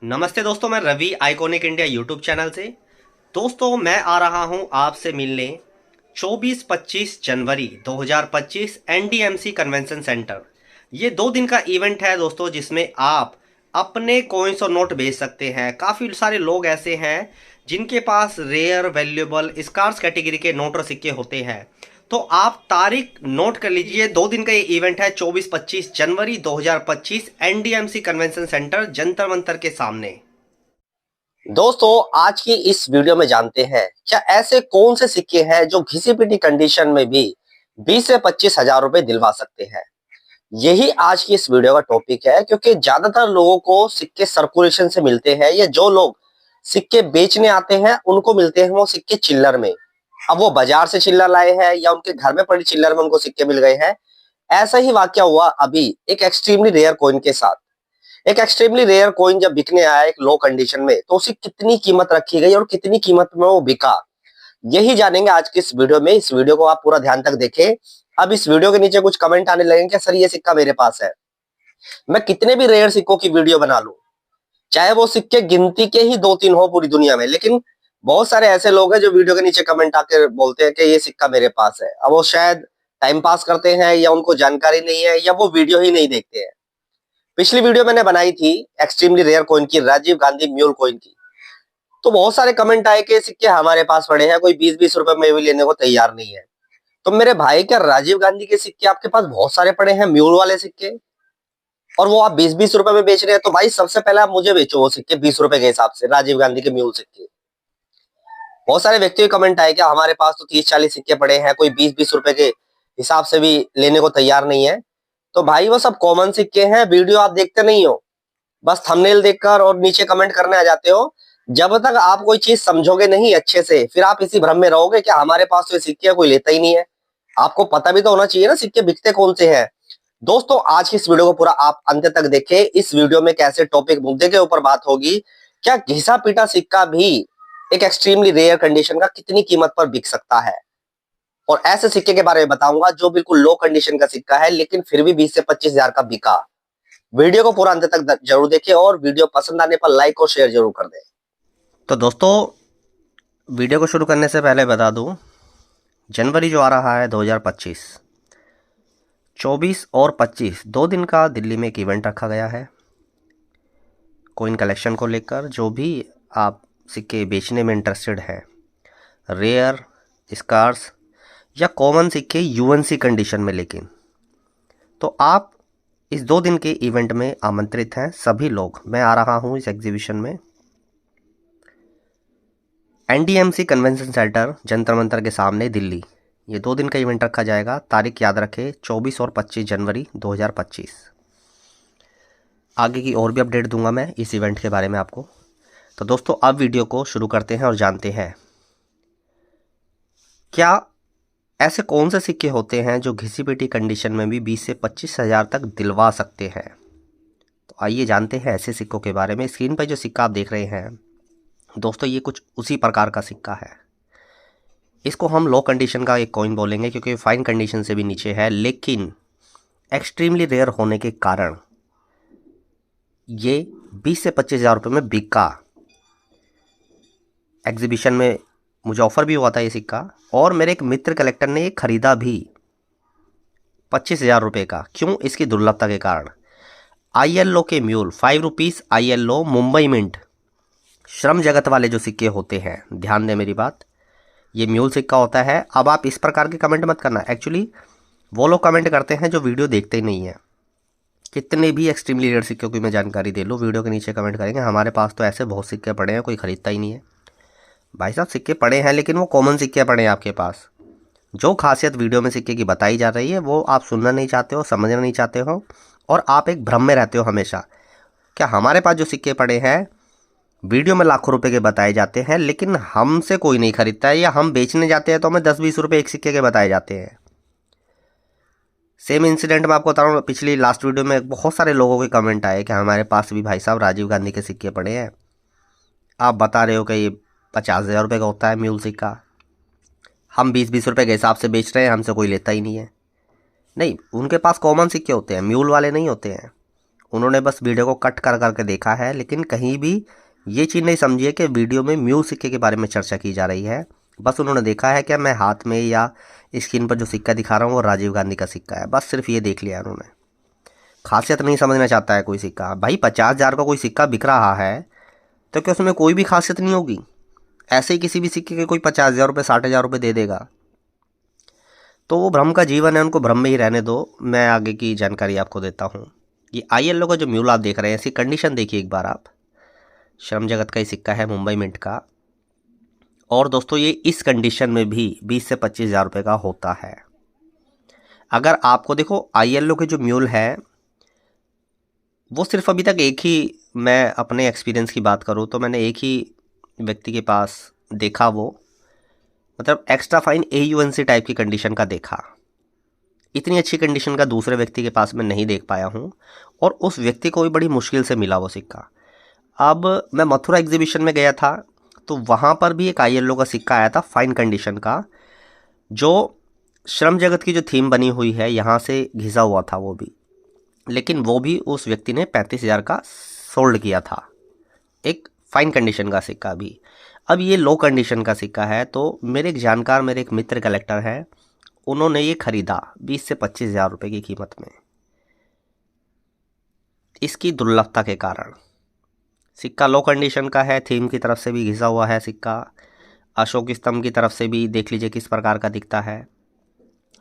नमस्ते दोस्तों, मैं Ravi iconic India YouTube channel से। दोस्तों, मैं आ रहा हूं आपसे मिलने 24-25 जनवरी 2025 एनडीएमसी कन्वेंशन सेंटर। ये 2 दिन का इवेंट है दोस्तों, जिसमें आप अपने कॉइन्स और नोट बेच सकते हैं। काफ़ी सारे लोग ऐसे हैं जिनके पास रेयर वैल्यूएबल स्कार्स कैटेगरी के नोट और सिक्के होते हैं। तो आप तारीख नोट कर लीजिए। 2 दिन का ये इवेंट है 24-25 जनवरी 2025 NDMC convention centre Jantar Mantar के सामने। दोस्तों, आज की इस वीडियो में जानते हैं क्या ऐसे कौन से सिक्के हैं जो घिसी पिटी कंडीशन में भी 20 से 25 हजार रुपए दिलवा सकते हैं। यही आज की इस वीडियो का टॉपिक है, क्योंकि ज्यादातर लोगों को सिक्के सर्कुलेशन से मिलते हैं या जो लोग सिक्के बेचने आते हैं उनको मिलते हैं वो सिक्के चिल्लर में। अब वो बाजार से चिल्लर लाए हैं या उनके घर में पड़ी चिल्लर में उनको सिक्के मिल गए हैं। ऐसा ही वाकया हुआ अभी एक एक्सट्रीमली रेयर कॉइन के साथ। एक एक्सट्रीमली रेयर कॉइन जब बिकने आया एक लो कंडीशन में, तो उसी कितनी कीमत रखी गई और कितनी कीमत में वो बिका, यही जानेंगे आज की इस वीडियो में। इस वीडियो को आप पूरा ध्यान तक देखें। अब इस वीडियो के नीचे कुछ कमेंट आने लगेंगे कि सर ये सिक्का मेरे पास है। मैं कितने भी रेयर सिक्कों की वीडियो बना लूं, चाहे वो सिक्के गिनती के ही 2-3 हो पूरी दुनिया में, लेकिन बहुत सारे ऐसे लोग हैं जो वीडियो के नीचे कमेंट आकर बोलते हैं कि ये सिक्का मेरे पास है। अब वो शायद टाइम पास करते हैं या उनको जानकारी नहीं है या वो वीडियो ही नहीं देखते हैं। पिछली वीडियो मैंने बनाई थी एक्सट्रीमली रेयर कॉइन की, राजीव गांधी म्यूल कॉइन की। तो बहुत सारे कमेंट आए कि सिक्के हमारे पास पड़े हैं, कोई 20-20 रुपए में भी लेने को तैयार नहीं है। तो मेरे भाई, क्या राजीव गांधी के सिक्के आपके पास बहुत सारे पड़े हैं, म्यूल वाले सिक्के, और वो आप 20-20 रुपए में बेच रहे हैं? तो भाई सबसे पहले आप मुझे बेचो वो सिक्के 20 रुपए के हिसाब से, राजीव गांधी के म्यूल सिक्के। बहुत सारे व्यक्तियों के कमेंट आए कि हमारे पास तो 30-40 सिक्के पड़े हैं, कोई 20-20 रुपए के हिसाब से भी लेने को तैयार नहीं है। तो भाई वो सब कॉमन सिक्के हैं, वीडियो आप देखते नहीं हो, बस थंबनेल देखकर और नीचे कमेंट करने आ जाते हो। जब तक आप कोई चीज समझोगे नहीं अच्छे से, फिर आप इसी भ्रम में रहोगे कि हमारे पास तो ये सिक्के कोई लेता ही नहीं है। आपको पता भी तो होना चाहिए ना सिक्के बिकते कौन से हैं। दोस्तों, आज की इस वीडियो को पूरा आप अंत तक देखें। इस वीडियो में कैसे टॉपिक मुद्दे के ऊपर बात होगी, क्या घिसा पीटा सिक्का भी एक एक्सट्रीमली रेयर कंडीशन का कितनी कीमत पर बिक सकता है, और ऐसे सिक्के के बारे में बताऊंगा जो बिल्कुल लो कंडीशन का सिक्का है लेकिन फिर भी 20 से 25 हजार का बिका। वीडियो को पूरा अंत तक जरूर देखें और वीडियो पसंद आने पर लाइक और शेयर जरूर कर दें। तो दोस्तों, वीडियो को शुरू करने से पहले बता दूं, जनवरी जो आ रहा है 2025, 24 और 25 2 दिन का दिल्ली में एक इवेंट रखा गया है कोइन कलेक्शन को लेकर। जो भी आप सिक्के बेचने में इंटरेस्टेड है, रेयर, स्कार्स या कॉमन सिक्के यूएनसी कंडीशन में, लेकिन तो आप इस 2 दिन के इवेंट में आमंत्रित हैं सभी लोग। मैं आ रहा हूं इस एग्जीबिशन में NDMC convention centre Jantar Mantar के सामने, दिल्ली। ये 2 दिन का इवेंट रखा जाएगा। तारीख याद रखें, 24 और 25 जनवरी 2025। आगे की और भी अपडेट दूंगा मैं इस इवेंट के बारे में आपको। तो दोस्तों, अब वीडियो को शुरू करते हैं और जानते हैं क्या ऐसे कौन से सिक्के होते हैं जो घिसी पिटी कंडीशन में भी 20 से 25 हजार तक दिलवा सकते हैं। तो आइए जानते हैं ऐसे सिक्कों के बारे में। स्क्रीन पर जो सिक्का आप देख रहे हैं दोस्तों, ये कुछ उसी प्रकार का सिक्का है। इसको हम लो कंडीशन का एक कॉइन बोलेंगे क्योंकि फाइन कंडीशन से भी नीचे है, लेकिन एक्सट्रीमली रेयर होने के कारण ये 20 से 25 हजार रुपये में बिका। एग्जीबिशन में मुझे ऑफर भी हुआ था ये सिक्का, और मेरे एक मित्र कलेक्टर ने ये खरीदा भी 25 हजार रुपये का। क्यों? इसकी दुर्लभता के कारण। ILO के म्यूल 5 रुपीज़ ILO मुंबई मिंट श्रम जगत वाले जो सिक्के होते हैं, ध्यान दें मेरी बात, ये म्यूल सिक्का होता है। अब आप इस प्रकार के कमेंट मत करना, एक्चुअली वो लोग कमेंट करते हैं जो वीडियो देखते ही नहीं है। कितने भी एक्सट्रीमली रेयर सिक्कों की मैं जानकारी दे लूँ, वीडियो के नीचे कमेंट करेंगे हमारे पास तो ऐसे बहुत सिक्के पड़े हैं, कोई ख़रीदता ही नहीं है। भाई साहब, सिक्के पड़े हैं लेकिन वो कॉमन सिक्के पड़े हैं आपके पास। जो खासियत वीडियो में सिक्के की बताई जा रही है वो आप सुनना नहीं चाहते हो, समझना नहीं चाहते हो, और आप एक भ्रम में रहते हो हमेशा। क्या हमारे पास जो सिक्के पड़े हैं वीडियो में लाखों रुपए के बताए जाते हैं, लेकिन हमसे कोई नहीं खरीदता है, या हम बेचने जाते हैं तो हमें 10-20 रुपए एक सिक्के के बताए जाते हैं। सेम इंसिडेंट मैं आपको बता रहा हूँ, पिछली लास्ट वीडियो में बहुत सारे लोगों के कमेंट आए कि हमारे पास भी भाई साहब राजीव गांधी के सिक्के पड़े हैं। आप बता रहे हो कि ये 50,000 रुपये का होता है म्यूल सिक्का, हम 20-20 रुपये के हिसाब से बेच रहे हैं, हमसे कोई लेता ही नहीं है। नहीं, उनके पास कॉमन सिक्के होते हैं, म्यूल वाले नहीं होते हैं। उन्होंने बस वीडियो को कट कर करके देखा है, लेकिन कहीं भी ये चीज़ नहीं समझी है कि वीडियो में म्यूल सिक्के के बारे में चर्चा की जा रही है। बस उन्होंने देखा है कि मैं हाथ में या स्क्रीन पर जो सिक्का दिखा रहा हूँ वो राजीव गांधी का सिक्का है, बस सिर्फ ये देख लिया उन्होंने। खासियत नहीं समझना चाहता है कोई सिक्का। भाई 50,000 का कोई सिक्का बिक रहा है तो क्या उसमें कोई भी खासियत नहीं होगी? ऐसे ही किसी भी सिक्के के कोई 50,000 रुपये 60,000 रुपये दे देगा। तो वो भ्रम का जीवन है, उनको भ्रम में ही रहने दो। मैं आगे की जानकारी आपको देता हूँ। ये ILO का जो म्यूल आप देख रहे हैं, इसकी कंडीशन देखिए एक बार आप। श्रम जगत का ही सिक्का है, मुंबई मिंट का। और दोस्तों ये इस कंडीशन में भी 20 से 25,000 रुपये का होता है। अगर आपको देखो ILO के जो म्यूल है वो सिर्फ अभी तक एक ही, मैं अपने एक्सपीरियंस की बात करूँ तो मैंने एक ही व्यक्ति के पास देखा, वो मतलब एक्स्ट्रा फाइन AUNC टाइप की कंडीशन का देखा। इतनी अच्छी कंडीशन का दूसरे व्यक्ति के पास मैं नहीं देख पाया हूँ, और उस व्यक्ति को भी बड़ी मुश्किल से मिला वो सिक्का। अब मैं मथुरा एग्जीबिशन में गया था तो वहाँ पर भी एक ILO का सिक्का आया था फाइन कंडीशन का, जो श्रम जगत की जो थीम बनी हुई है यहाँ से घिसा हुआ था वो भी, लेकिन वो भी उस व्यक्ति ने 35,000 का सोल्ड किया था, एक फाइन कंडीशन का सिक्का भी। अब ये लो कंडीशन का सिक्का है, तो मेरे एक जानकार, मेरे एक मित्र कलेक्टर हैं, उन्होंने ये खरीदा 20 से 25,000 रुपये की कीमत में। इसकी दुर्लभता के कारण सिक्का लो कंडीशन का है, थीम की तरफ से भी घिसा हुआ है सिक्का, अशोक स्तंभ की तरफ से भी देख लीजिए किस प्रकार का दिखता है,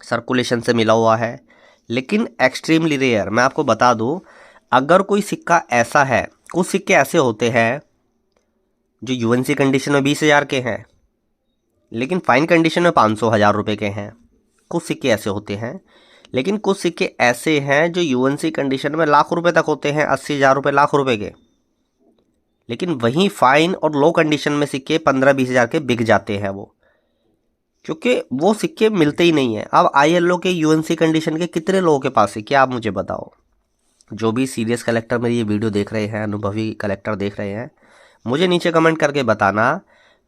सर्कुलेशन से मिला हुआ है, लेकिन एक्सट्रीमली रेयर। मैं आपको बता दूं, अगर कोई सिक्का ऐसा है, कुछ सिक्के ऐसे होते हैं जो UNC कंडीशन में 20,000 के हैं लेकिन फाइन कंडीशन में 500,000 रुपये के हैं। कुछ सिक्के ऐसे होते हैं, लेकिन कुछ सिक्के ऐसे हैं जो UNC कंडीशन में लाख रुपए तक होते हैं, 80,000 रुपये, लाख रुपए के, लेकिन वहीं फाइन और लो कंडीशन में सिक्के 15-20,000 के बिक जाते हैं वो, क्योंकि वो सिक्के मिलते ही नहीं है। अब ILO के UNC कंडीशन के कितने लोगों के पास सिक्के, आप मुझे बताओ। जो भी सीरियस कलेक्टर मेरी ये वीडियो देख रहे हैं, अनुभवी कलेक्टर देख रहे हैं, मुझे नीचे कमेंट करके बताना,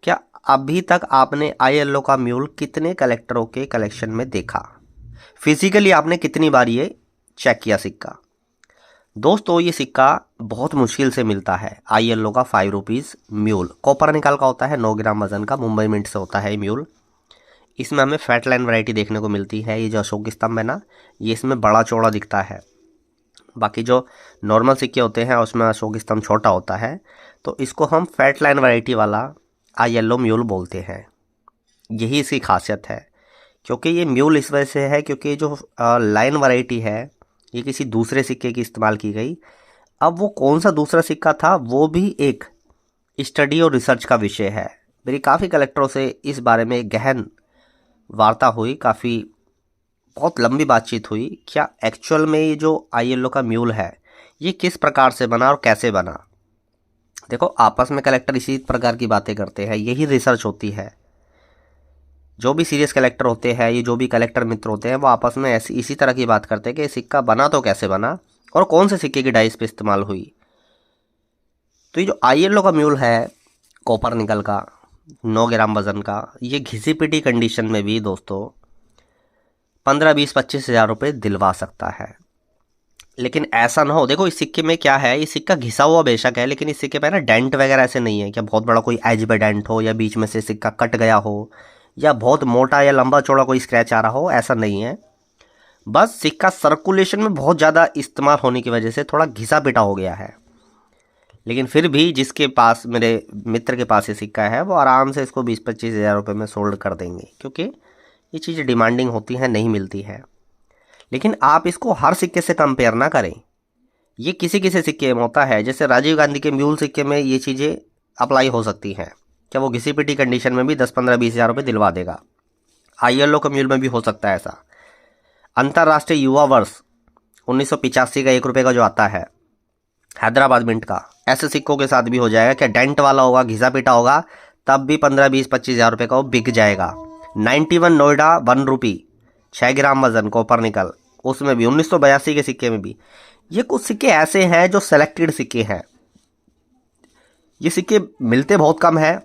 क्या अभी तक आपने ILO का म्यूल कितने कलेक्टरों के कलेक्शन में देखा? फिजिकली आपने कितनी बार ये चेक किया सिक्का? दोस्तों ये सिक्का बहुत मुश्किल से मिलता है। ILO का 5 रुपीज़ म्यूल कॉपर निकाल का होता है, 9 ग्राम वजन का, मुंबई मिंट से होता है म्यूल। इसमें हमें फैट लाइन वैरायटी देखने को मिलती है। ये जो अशोक स्तंभ है ना, ये इसमें बड़ा चौड़ा दिखता है। बाकी जो नॉर्मल सिक्के होते हैं उसमें अशोक स्तंभ छोटा होता है, तो इसको हम फैट लाइन वैरायटी वाला ILO म्यूल बोलते हैं। यही इसकी खासियत है, क्योंकि ये म्यूल इस वजह से है क्योंकि जो लाइन वैरायटी है ये किसी दूसरे सिक्के की इस्तेमाल की गई। अब वो कौन सा दूसरा सिक्का था वो भी एक स्टडी और रिसर्च का विषय है। मेरी काफ़ी कलेक्टरों से इस बारे में गहन वार्ता हुई, काफ़ी बहुत लंबी बातचीत हुई। क्या एक्चुअल में ये जो ILO का म्यूल है ये किस प्रकार से बना और कैसे बना। देखो आपस में कलेक्टर इसी प्रकार की बातें करते हैं, यही रिसर्च होती है। जो भी सीरियस कलेक्टर होते हैं, ये जो भी कलेक्टर मित्र होते हैं, वो आपस में ऐसी इसी तरह की बात करते हैं कि सिक्का बना तो कैसे बना और कौन से सिक्के की डाइस पे इस्तेमाल हुई। तो ये जो ILO का म्यूल है कॉपर निकल का, 9 ग्राम वजन का, ये घिसी पिटी कंडीशन में भी दोस्तों 15-20-25,000 रुपये दिलवा सकता है। लेकिन ऐसा ना हो, देखो इस सिक्के में क्या है, ये सिक्का घिसा हुआ बेशक है, लेकिन इस सिक्के पे ना डेंट वगैरह ऐसे नहीं है। क्या बहुत बड़ा कोई एज पे डेंट हो, या बीच में से सिक्का कट गया हो, या बहुत मोटा या लंबा चौड़ा कोई स्क्रैच आ रहा हो, ऐसा नहीं है। बस सिक्का सर्कुलेशन में बहुत ज़्यादा इस्तेमाल होने की वजह से थोड़ा घिसा पिटा हो गया है। लेकिन फिर भी जिसके पास, मेरे मित्र के पास ये सिक्का है, वो आराम से इसको 20-25,000 रुपये में सोल्ड कर देंगे, क्योंकि ये चीज़ें डिमांडिंग होती हैं, नहीं मिलती है। लेकिन आप इसको हर सिक्के से कंपेयर ना करें। ये किसी किसी सिक्के में होता है, जैसे राजीव गांधी के म्यूल सिक्के में ये चीज़ें अप्लाई हो सकती हैं। क्या वो घिसी पिटी कंडीशन में भी 10-15-20,000 रुपये दिलवा देगा? ILO के म्यूल में भी हो सकता है ऐसा। अंतर्राष्ट्रीय युवा वर्ष 1985 का 1 रुपये का जो आता है हैदराबाद मिंट का, ऐसे सिक्कों के साथ भी हो जाएगा। क्या डेंट वाला होगा, घिसा पिटा होगा, तब भी 15-20-25,000 रुपये का वो बिक जाएगा। 91 नोएडा 1 रुपी 6 ग्राम वजन कॉपर निकल, उसमें भी 1982 के सिक्के में भी। ये कुछ सिक्के ऐसे हैं जो सेलेक्टेड सिक्के हैं। ये सिक्के मिलते बहुत कम है,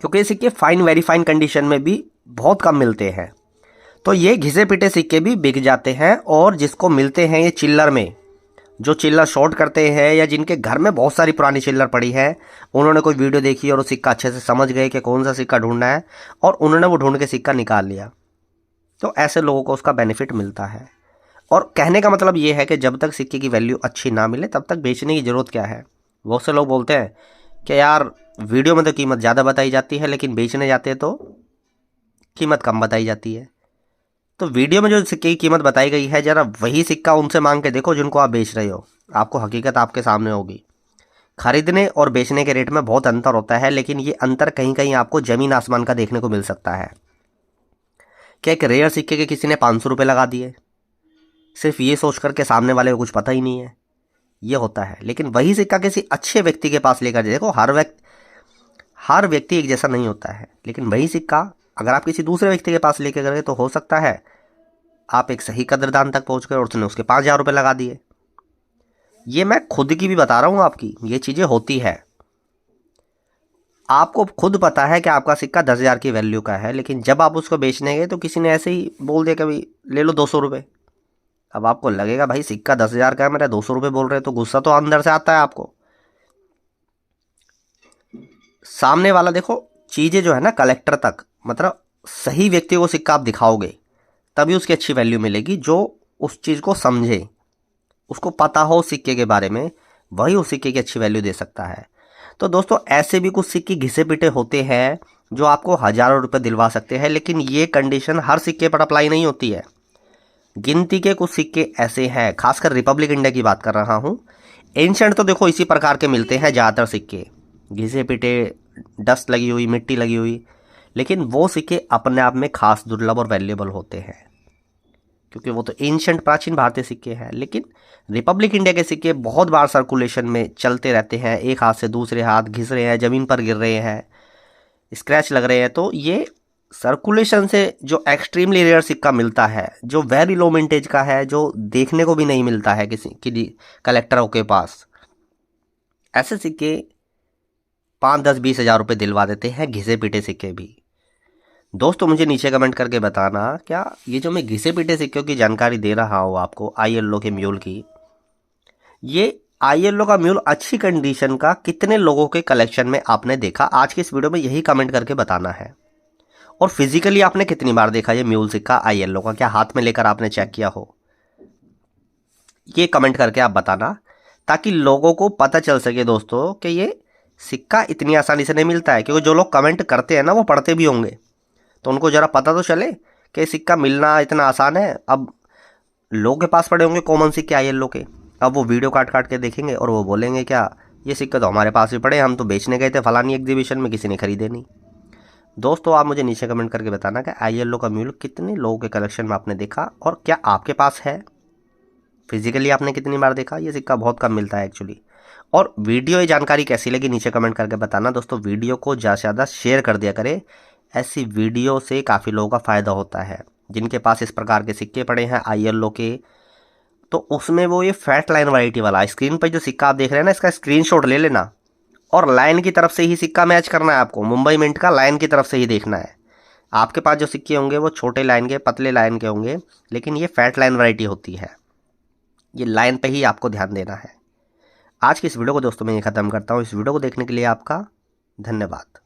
क्योंकि ये सिक्के फाइन वेरी फाइन कंडीशन में भी बहुत कम मिलते हैं। तो ये घिसे पिटे सिक्के भी बिक जाते हैं, और जिसको मिलते हैं ये चिल्लर में, जो चिल्लर शॉर्ट करते हैं या जिनके घर में बहुत सारी पुरानी चिल्लर पड़ी है, उन्होंने कोई वीडियो देखी और वो सिक्का अच्छे से समझ गए कि कौन सा सिक्का ढूंढना है और उन्होंने वो ढूंढ के सिक्का निकाल लिया, तो ऐसे लोगों को उसका बेनिफिट मिलता है। और कहने का मतलब ये है कि जब तक सिक्के की वैल्यू अच्छी ना मिले तब तक बेचने की ज़रूरत क्या है। बहुत से लोग बोलते हैं कि यार वीडियो में तो कीमत ज़्यादा बताई जाती है लेकिन बेचने जाते हैं तो कीमत कम बताई जाती है। तो वीडियो में जो सिक्के की कीमत बताई गई है, ज़रा वही सिक्का उनसे मांग के देखो जिनको आप बेच रहे हो, आपको हकीकत आपके सामने होगी। खरीदने और बेचने के रेट में बहुत अंतर होता है, लेकिन ये अंतर कहीं कहीं आपको ज़मीन आसमान का देखने को मिल सकता है। क्या एक रेयर सिक्के के किसी ने 500 रुपये लगा दिए सिर्फ ये सोच कर के सामने वाले को कुछ पता ही नहीं है, ये होता है। लेकिन वही सिक्का किसी अच्छे व्यक्ति के पास लेकर देखो, हर व्यक्ति एक जैसा नहीं होता है, लेकिन वही सिक्का अगर आप किसी दूसरे व्यक्ति के पास लेकर गए तो हो सकता है आप एक सही कदरदान तक पहुंच गए और उसने उसके 5,000 रुपये लगा दिए। ये मैं खुद की भी बता रहा हूँ, आपकी ये चीज़ें होती है। आपको खुद पता है कि आपका सिक्का 10,000 की वैल्यू का है, लेकिन जब आप उसको बेचने गए तो किसी ने ऐसे ही बोल दिया कि भाई ले लो 200 रुपये। अब आपको लगेगा भाई सिक्का 10,000 का है, मेरा 200 रुपये बोल रहे हैं, तो गुस्सा तो अंदर से आता है आपको। सामने वाला देखो चीज़ें जो है ना कलेक्टर तक, मतलब सही व्यक्ति को सिक्का आप दिखाओगे तभी उसकी अच्छी वैल्यू मिलेगी। जो उस चीज़ को समझे, उसको पता हो सिक्के के बारे में, वही उस सिक्के की अच्छी वैल्यू दे सकता है। तो दोस्तों ऐसे भी कुछ सिक्के घिसे पिटे होते हैं जो आपको हज़ारों रुपये दिलवा सकते हैं, लेकिन ये कंडीशन हर सिक्के पर अप्लाई नहीं होती है। गिनती के कुछ सिक्के ऐसे हैं, खासकर रिपब्लिक इंडिया की बात कर रहा हूँ। एंशंट तो देखो इसी प्रकार के मिलते हैं ज़्यादातर सिक्के, घिसे पिटे, डस्ट लगी हुई, मिट्टी लगी हुई, लेकिन वो सिक्के अपने आप में खास दुर्लभ और वैल्यूएबल होते हैं क्योंकि वो तो एंशंट प्राचीन भारतीय सिक्के हैं। लेकिन रिपब्लिक इंडिया के सिक्के बहुत बार सर्कुलेशन में चलते रहते हैं, एक हाथ से दूसरे हाथ घिस रहे हैं, ज़मीन पर गिर रहे हैं, स्क्रैच लग रहे हैं। तो ये सर्कुलेशन से जो एक्सट्रीमली रेयर सिक्का मिलता है, जो वेरी लो मिंटेज का है, जो देखने को भी नहीं मिलता है किसी कलेक्टरों के पास, ऐसे सिक्के 5, 10, 20,000 रुपये दिलवा देते हैं, घिसे पिटे सिक्के भी। दोस्तों मुझे नीचे कमेंट करके बताना, क्या ये जो मैं घिसे पिटे सिक्कों की जानकारी दे रहा हूँ आपको ILO के म्यूल की, ये ILO का म्यूल अच्छी कंडीशन का कितने लोगों के कलेक्शन में आपने देखा? आज की इस वीडियो में यही कमेंट करके बताना है। और फिजिकली आपने कितनी बार देखा ये म्यूल सिक्का ILO का? क्या हाथ में लेकर आपने चेक किया हो? ये कमेंट करके आप बताना, ताकि लोगों को पता चल सके दोस्तों कि ये सिक्का इतनी आसानी से नहीं मिलता है। क्योंकि जो लोग कमेंट करते हैं ना वो पढ़ते भी होंगे, तो उनको ज़रा पता तो चले कि सिक्का मिलना इतना आसान है। अब लोगों के पास पड़े होंगे कॉमन सिक्के ILO के, अब वो वीडियो काट काट के देखेंगे और वो बोलेंगे क्या ये सिक्के तो हमारे पास भी पड़े, हम तो बेचने गए थे फलानी एग्जीबिशन में, किसी ने खरीदे नहीं। दोस्तों आप मुझे नीचे कमेंट करके बताना कि ILO का म्यूल कितने लोगों के कलेक्शन में आपने देखा और क्या आपके पास है, फिजिकली आपने कितनी बार देखा। ये सिक्का बहुत कम मिलता है एक्चुअली। और वीडियो ये जानकारी कैसी लगी नीचे कमेंट करके बताना। दोस्तों वीडियो को ज़्यादा से ज़्यादा शेयर कर दिया करें, ऐसी वीडियो से काफ़ी लोगों का फ़ायदा होता है। जिनके पास इस प्रकार के सिक्के पड़े हैं ILO के, तो उसमें वो ये फैट लाइन वैरायटी वाला, स्क्रीन पर जो सिक्का आप देख रहे हैं ना, इसका स्क्रीनशॉट ले लेना और लाइन की तरफ से ही सिक्का मैच करना है आपको। मुंबई मिंट का लाइन की तरफ से ही देखना है। आपके पास जो सिक्के होंगे वो छोटे लाइन के, पतले लाइन के होंगे, लेकिन ये फैट लाइन वैरायटी होती है। ये लाइन पे ही आपको ध्यान देना है। आज की इस वीडियो को दोस्तों मैं ये ख़त्म करता हूँ। इस वीडियो को देखने के लिए आपका धन्यवाद।